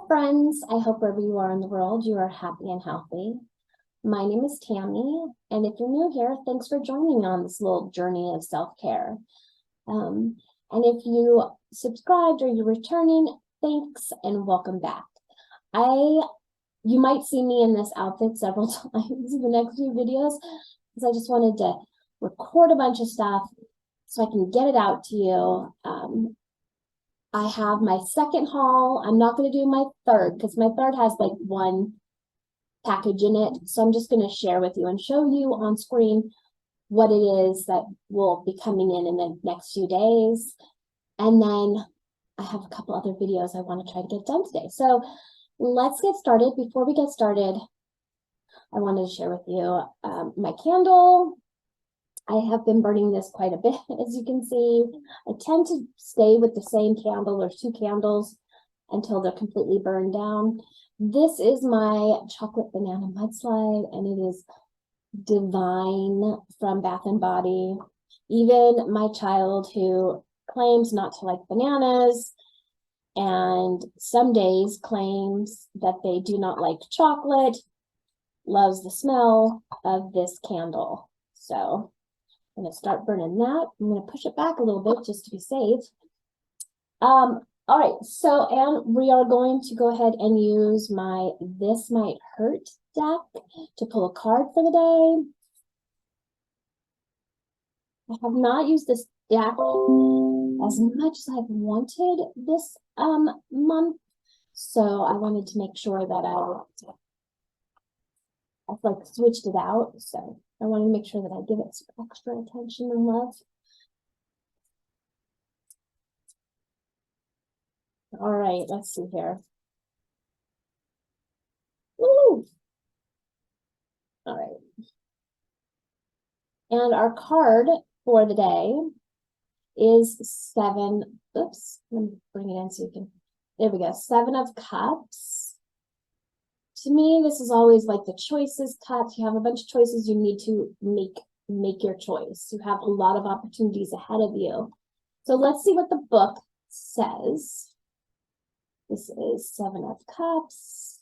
friends. I hope wherever you are in the world, you are happy and healthy. My name is Tammy, and if you're new here, thanks for joining me on this little journey of self-care. And if you subscribed or you're returning, thanks and welcome back. You might see me in this outfit several times in the next few videos, because I just wanted to record a bunch of stuff so I can get it out to you. I have my second haul. I'm not going to do my third because my third has like one package in it. So I'm just going to share with you and show you on screen what it is that will be coming in the next few days. And then I have a couple other videos I want to try to get done today. So let's get started. Before we get started, I wanted to share with you my candle. I have been burning this quite a bit, as you can see. I tend to stay with the same candle or two candles until they're completely burned down. This is my chocolate banana mudslide, and it is divine from Bath and Body. Even my child, who claims not to like bananas and some days claims that they do not like chocolate, loves the smell of this candle. So I'm going to start burning that. I'm going to push it back a little bit just to be safe. All right, so and we are going to go ahead and use my This Might Hurt deck to pull a card for the day. I have not used this deck as much as I've wanted this month, so I wanted to make sure that I've like switched it out. So I want to make sure that I give it some extra attention and love. All right, let's see here. Woo! All right. And our card for the day is seven. Oops, let me bring it in so you can. There we go. 7 of Cups. To me, this is always like the choices cut. You have a bunch of choices. You need to make your choice. You have a lot of opportunities ahead of you. So let's see what the book says. This is 7 of Cups.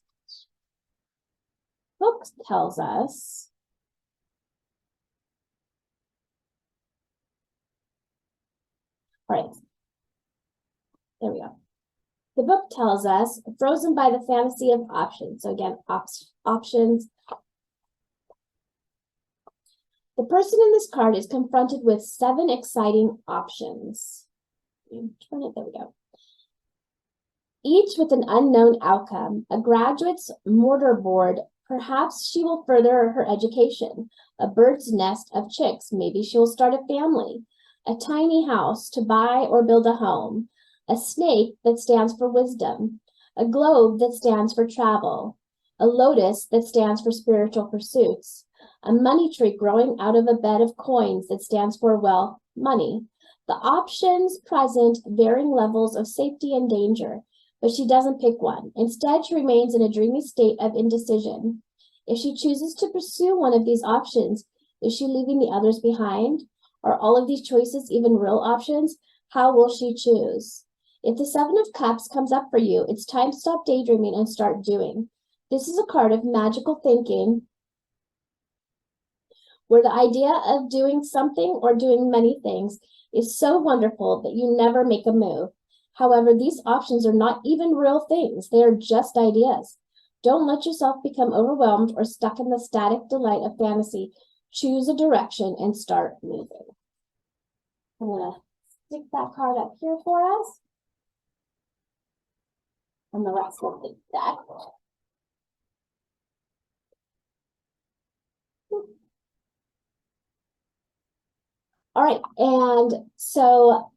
Book tells us all right. There we go. The book tells us, frozen by the fantasy of options. So again, options. The person in this card is confronted with 7 exciting options. Turn it, there we go. Each with an unknown outcome. A graduate's mortarboard. Perhaps she will further her education. A bird's nest of chicks. Maybe she will start a family. A tiny house to buy or build a home. A snake that stands for wisdom, a globe that stands for travel, a lotus that stands for spiritual pursuits, a money tree growing out of a bed of coins that stands for wealth, money. The options present varying levels of safety and danger, but she doesn't pick one. Instead, she remains in a dreamy state of indecision. If she chooses to pursue one of these options, is she leaving the others behind? Are all of these choices even real options? How will she choose? If the 7 of Cups comes up for you, it's time to stop daydreaming and start doing. This is a card of magical thinking, where the idea of doing something or doing many things is so wonderful that you never make a move. However, these options are not even real things. They are just ideas. Don't let yourself become overwhelmed or stuck in the static delight of fantasy. Choose a direction and start moving. I'm going to stick that card up here for us. And the rest of the deck. All right, and so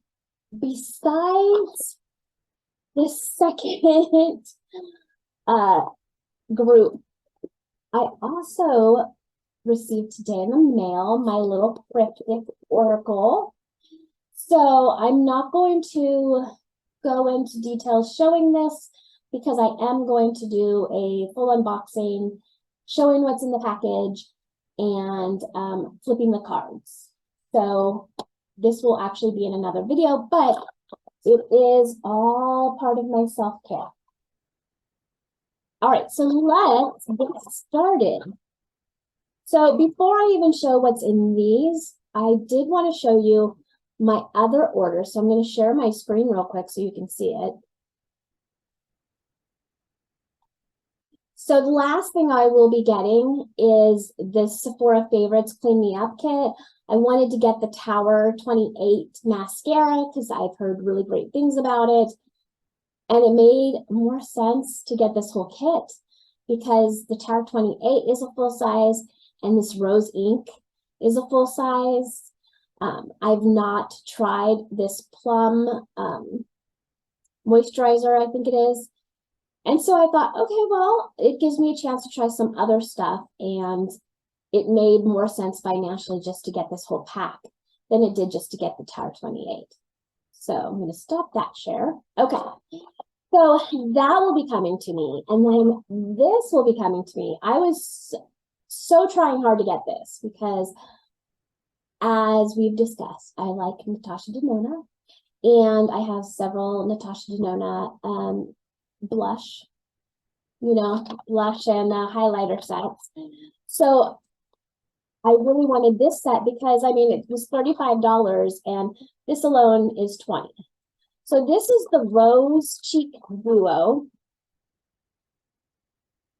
besides the second group, I also received today in the mail my little cryptic oracle. So I'm not going to go into details showing this because I am going to do a full unboxing, showing what's in the package and flipping the cards. So this will actually be in another video, but it is all part of my self-care. All right, so let's get started. So before I even show what's in these, I did want to show you my other order. So I'm going to share my screen real quick so you can see it. So the last thing I will be getting is this Sephora Favorites Clean Me Up Kit. I wanted to get the Tower 28 mascara because I've heard really great things about it. And it made more sense to get this whole kit because the Tower 28 is a full size and this Rose Ink is a full size. I've not tried this Plum moisturizer, I think it is. And so I thought, okay, well, it gives me a chance to try some other stuff. And it made more sense financially just to get this whole pack than it did just to get the Tower 28. So I'm going to stop that share. Okay. So that will be coming to me. And then this will be coming to me. I was so trying hard to get this because as we've discussed, I like Natasha Denona. And I have several Natasha Denona blush and highlighter sets. So I really wanted this set because, I mean, it was $35 and this alone is $20. So this is the Rose Cheek Duo.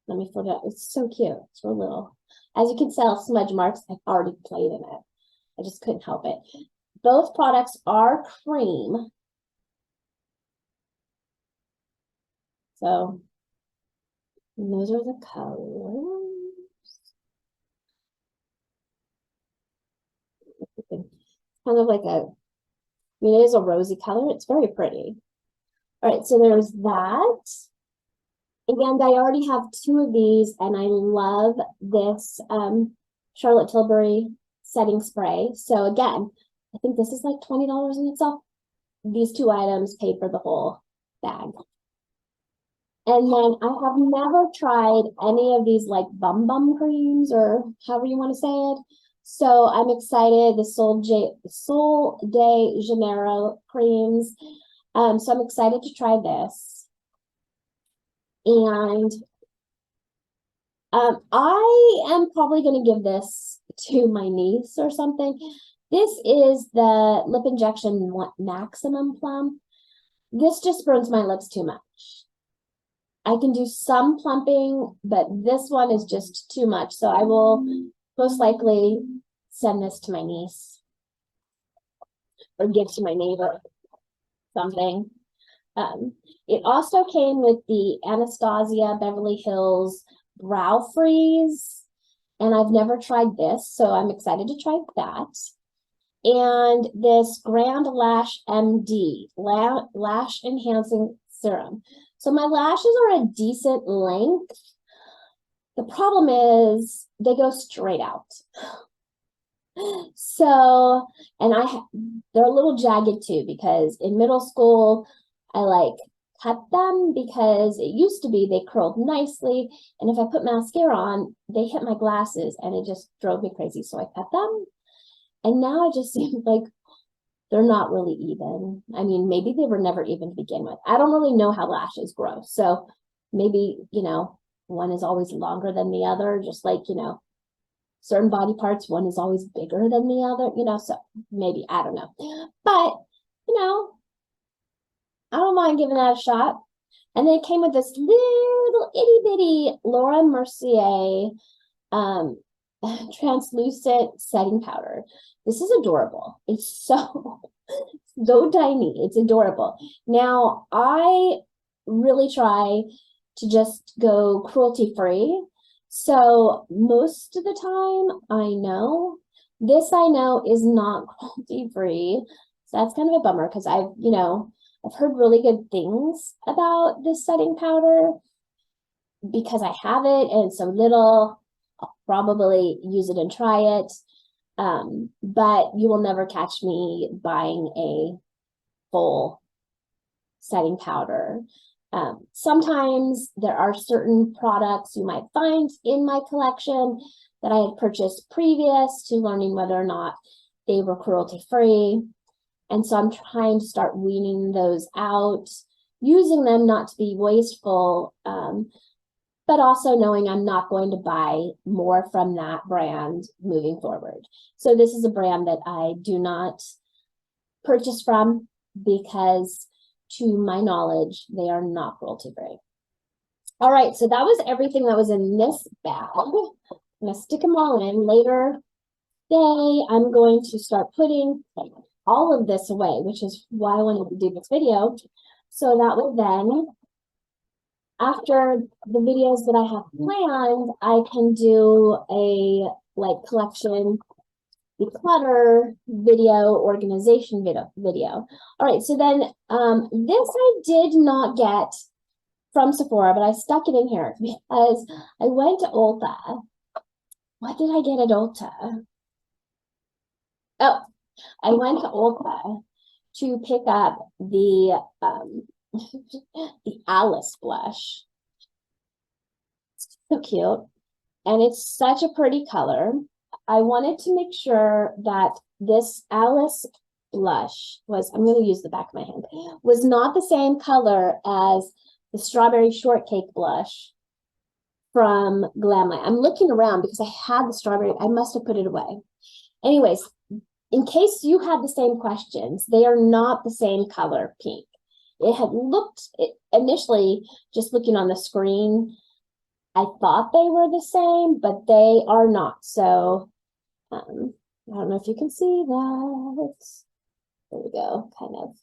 Let me flip it up. It's so cute. It's real little. As you can tell, smudge marks, I've already played in it. I just couldn't help it. Both products are cream. So those are the colors. Kind of like it is a rosy color. It's very pretty. All right, so there's that. And I already have two of these, and I love this Charlotte Tilbury setting spray. So again, I think this is like $20 in itself. These two items pay for the whole bag. And then I have never tried any of these like bum bum creams or however you want to say it. So I'm excited. The Sol de Janeiro creams. So I'm excited to try this. And I am probably going to give this to my niece or something. This is the Lip Injection Maximum Plump. This just burns my lips too much. I can do some plumping, but this one is just too much. So I will most likely send this to my niece or give to my neighbor, something. It also came with the Anastasia Beverly Hills Brow Freeze, and I've never tried this, so I'm excited to try that. And this Grand Lash MD, Lash Enhancing Serum. So my lashes are a decent length. The problem is they go straight out. So, and they're a little jagged too, because in middle school, I like cut them because it used to be they curled nicely. And if I put mascara on, they hit my glasses and it just drove me crazy. So I cut them. And now it just seems like they're not really even. I mean, maybe they were never even to begin with. I don't really know how lashes grow. So maybe, one is always longer than the other, just like, certain body parts, one is always bigger than the other, so maybe, I don't know. But, I don't mind giving that a shot. And then it came with this little itty bitty Laura Mercier translucent setting powder. This is adorable. It's so tiny. It's adorable. Now, I really try to just go cruelty free. So most of the time, I know is not cruelty free. So that's kind of a bummer because I've heard really good things about this setting powder because I have it and it's so little. I'll probably use it and try it. But you will never catch me buying a full setting powder. Sometimes there are certain products you might find in my collection that I had purchased previous to learning whether or not they were cruelty free. And so I'm trying to start weaning those out, using them not to be wasteful, but also knowing I'm not going to buy more from that brand moving forward. So this is a brand that I do not purchase from because, to my knowledge, they are not cruelty free. All right, so that was everything that was in this bag. I'm gonna stick them all in. Later today, I'm going to start putting all of this away, which is why I wanted to do this video. So that way then, after the videos that I have planned, I can do a collection, declutter video, organization video. All right, so then this I did not get from Sephora, but I stuck it in here because I went to Ulta. What did I get at Ulta? Oh, I went to Ulta to pick up the the Alice blush. It's so cute, and it's such a pretty color. I wanted to make sure that this Alice blush was, I'm going to use the back of my hand, was not the same color as the strawberry shortcake blush from Glamlite. I'm looking around because I had the strawberry. I must have put it away. Anyways, in case you had the same questions, they are not the same color pink. It had looked, initially, just looking on the screen, I thought they were the same, but they are not. So, I don't know if you can see that. There we go, kind of.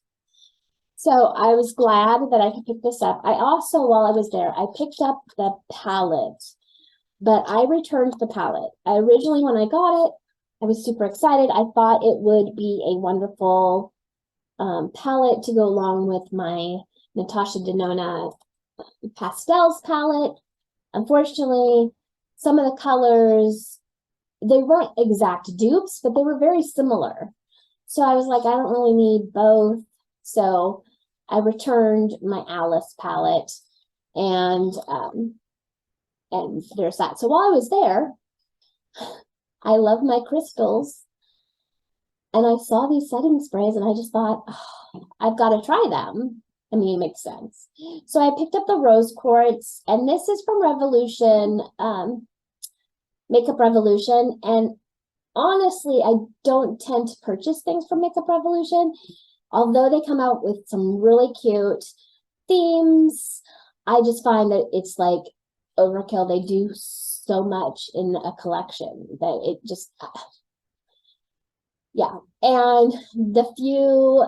So I was glad that I could pick this up. I also, while I was there, I picked up the palette, but I returned the palette. Originally, when I got it, I was super excited. I thought it would be a wonderful palette to go along with my Natasha Denona Pastels palette. Unfortunately, some of the colors, they weren't exact dupes, but they were very similar. So I was like, I don't really need both. So I returned my Alice palette, and there's that. So while I was there, I love my crystals, and I saw these setting sprays, and I just thought, oh, I've got to try them. I mean, it makes sense. So I picked up the rose quartz, and this is from Revolution, Makeup Revolution. And honestly, I don't tend to purchase things from Makeup Revolution, although they come out with some really cute themes. I just find that it's like overkill. They do so much in a collection that it just, yeah. And the few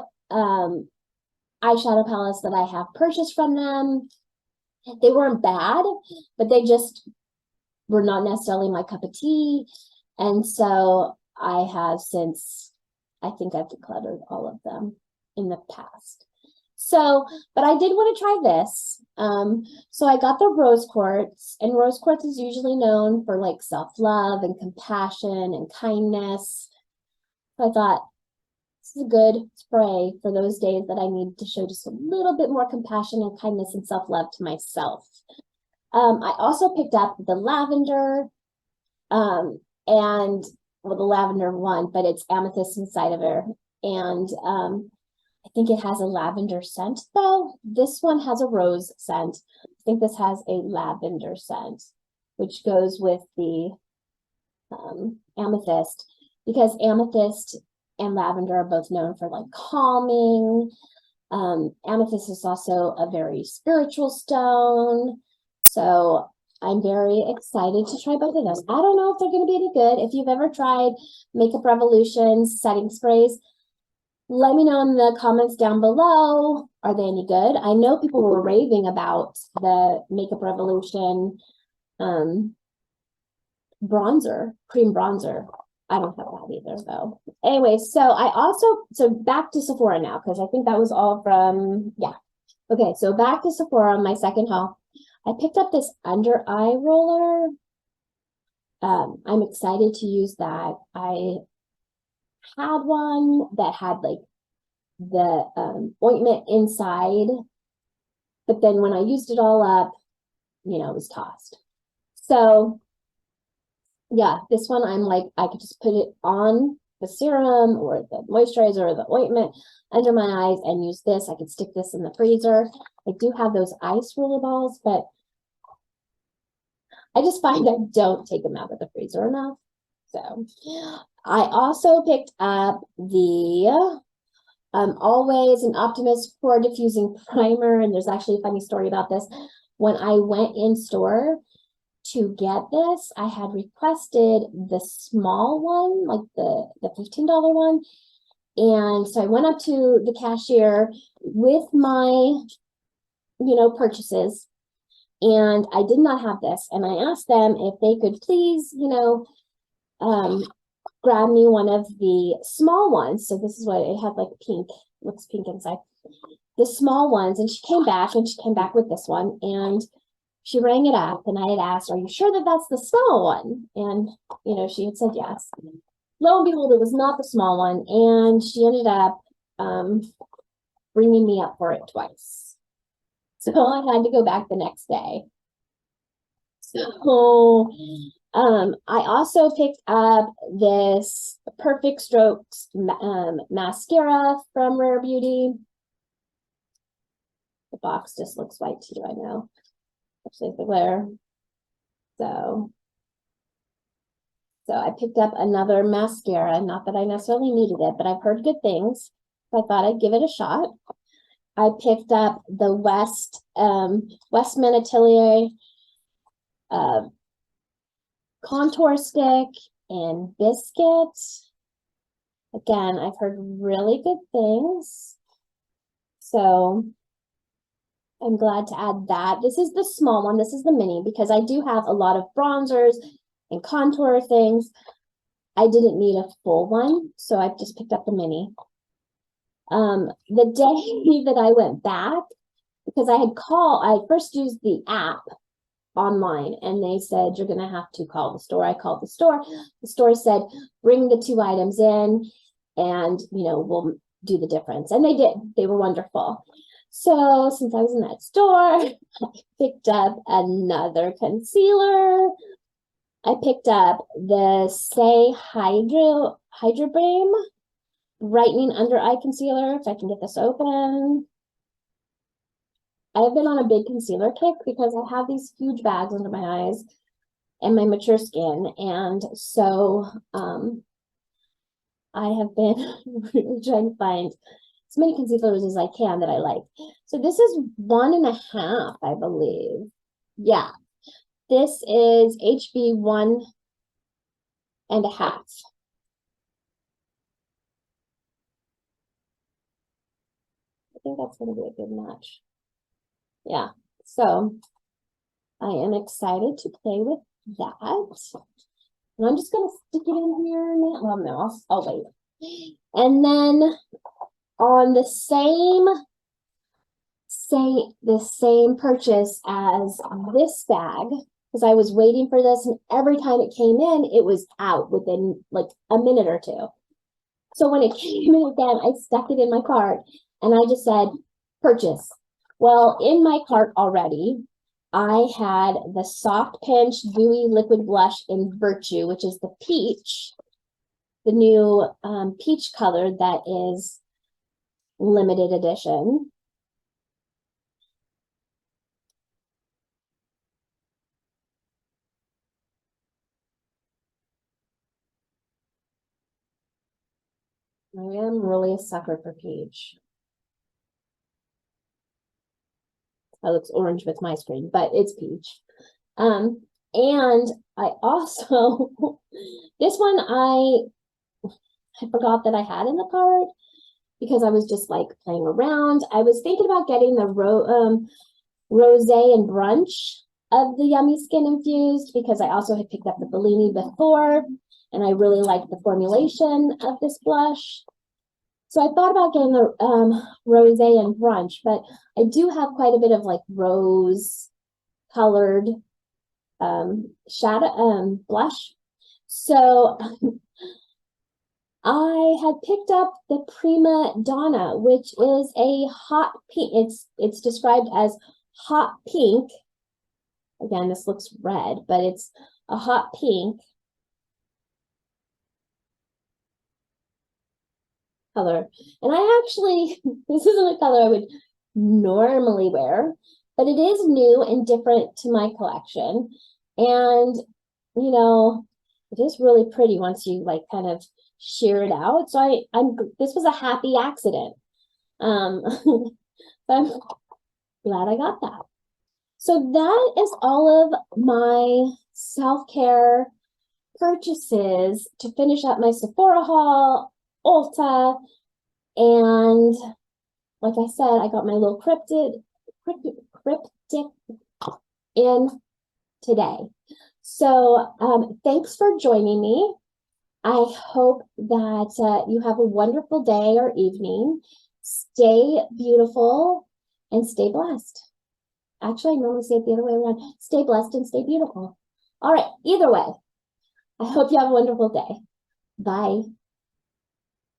eyeshadow palettes that I have purchased from them, they weren't bad, but they just were not necessarily my cup of tea. And so I have since, I think I've decluttered all of them in the past. So, but I did want to try this. So I got the rose quartz, and rose quartz is usually known for like self-love and compassion and kindness. So I thought, this is a good spray for those days that I need to show just a little bit more compassion and kindness and self-love to myself. I also picked up the lavender, and well, the lavender one, but it's amethyst inside of it. And I think it has a lavender scent though. This one has a rose scent. I think this has a lavender scent, which goes with the amethyst, because amethyst and lavender are both known for like calming. Amethyst is also a very spiritual stone. So I'm very excited to try both of those. I don't know if they're going to be any good. If you've ever tried Makeup Revolution's setting sprays, let me know in the comments down below. Are they any good? I know people were raving about the Makeup Revolution bronzer, cream bronzer. I don't have that either though. Anyway, so back to Sephora now, because I think that was all from, yeah. Okay, so back to Sephora, my second haul. I picked up this under eye roller. I'm excited to use that. I had one that had like the ointment inside, but then when I used it all up, you know, it was tossed. So yeah, this one I'm like, I could just put it on the serum or the moisturizer or the ointment under my eyes and use this. I could stick this in the freezer. I do have those ice roller balls, but I just find I don't take them out of the freezer enough. So I also picked up the Always an Optimist Pore Diffusing Primer. And there's actually a funny story about this. When I went in store to get this, I had requested the small one, like the $15 one. And so I went up to the cashier with my, purchases, and I did not have this. And I asked them if they could please, grab me one of the small ones. So this is what it had, like pink, looks pink inside. The small ones. And she came back with this one, and she rang it up, and I had asked, are you sure that that's the small one? And, she had said yes. Lo and behold, it was not the small one. And she ended up bringing me up for it twice. So I had to go back the next day. So I also picked up this Perfect Strokes mascara from Rare Beauty. The box just looks white too, I know. Actually, the glare. So I picked up another mascara. Not that I necessarily needed it, but I've heard good things. So I thought I'd give it a shot. I picked up the Westman Atelier contour stick and biscuit. Again, I've heard really good things. So I'm glad to add that. This is the small one. This is the mini, because I do have a lot of bronzers and contour things. I didn't need a full one, so I've just picked up the mini. The day that I went back, because I first used the app online, and they said, you're going to have to call the store. I called the store. The store said, bring the 2 items in, and, we'll do the difference. And they did. They were wonderful. So since I was in that store, I picked up another concealer. I picked up the Say Hydrobrame Brightening Under Eye Concealer, if I can get this open. I've been on a big concealer kick because I have these huge bags under my eyes and my mature skin. And so I have been really trying to find as many concealers as I can that I like. So this is 1.5, I believe. Yeah, this is HB 1.5. I think that's going to be a good match. Yeah, so I am excited to play with that. And I'm just going to stick it in here now. Well, no, I'll wait. And then on the same purchase as this bag, because I was waiting for this, and every time it came in, it was out within like a minute or two. So when it came in again, I stuck it in my cart, and I just said, purchase. Well, in my cart already, I had the Soft Pinch Dewy Liquid Blush in Virtue, which is the peach, the new peach color that is limited edition. I am really a sucker for peach. It looks orange with my screen, but it's peach. And I also, this one I forgot that I had in the cart because I was just like playing around. I was thinking about getting the Rosé and Brunch of the Yummy Skin Infused, because I also had picked up the Bellini before, and I really liked the formulation of this blush. So I thought about getting the Rosé and Brunch, but I do have quite a bit of like rose colored shadow blush. So I had picked up the Prima Donna, which is a hot pink. It's described as hot pink. Again, this looks red, but it's a hot pink color. And I actually, this isn't a color I would normally wear, but it is new and different to my collection. And, you know, it is really pretty once you like kind of shear it out. So this was a happy accident. I'm glad I got that. So that is all of my self-care purchases to finish up my Sephora haul, Ulta, and like I said, I got my little cryptid in today. So thanks for joining me. I hope that you have a wonderful day or evening. Stay beautiful and stay blessed. Actually, I normally say it the other way around. Stay blessed and stay beautiful. All right, either way, I hope you have a wonderful day. Bye.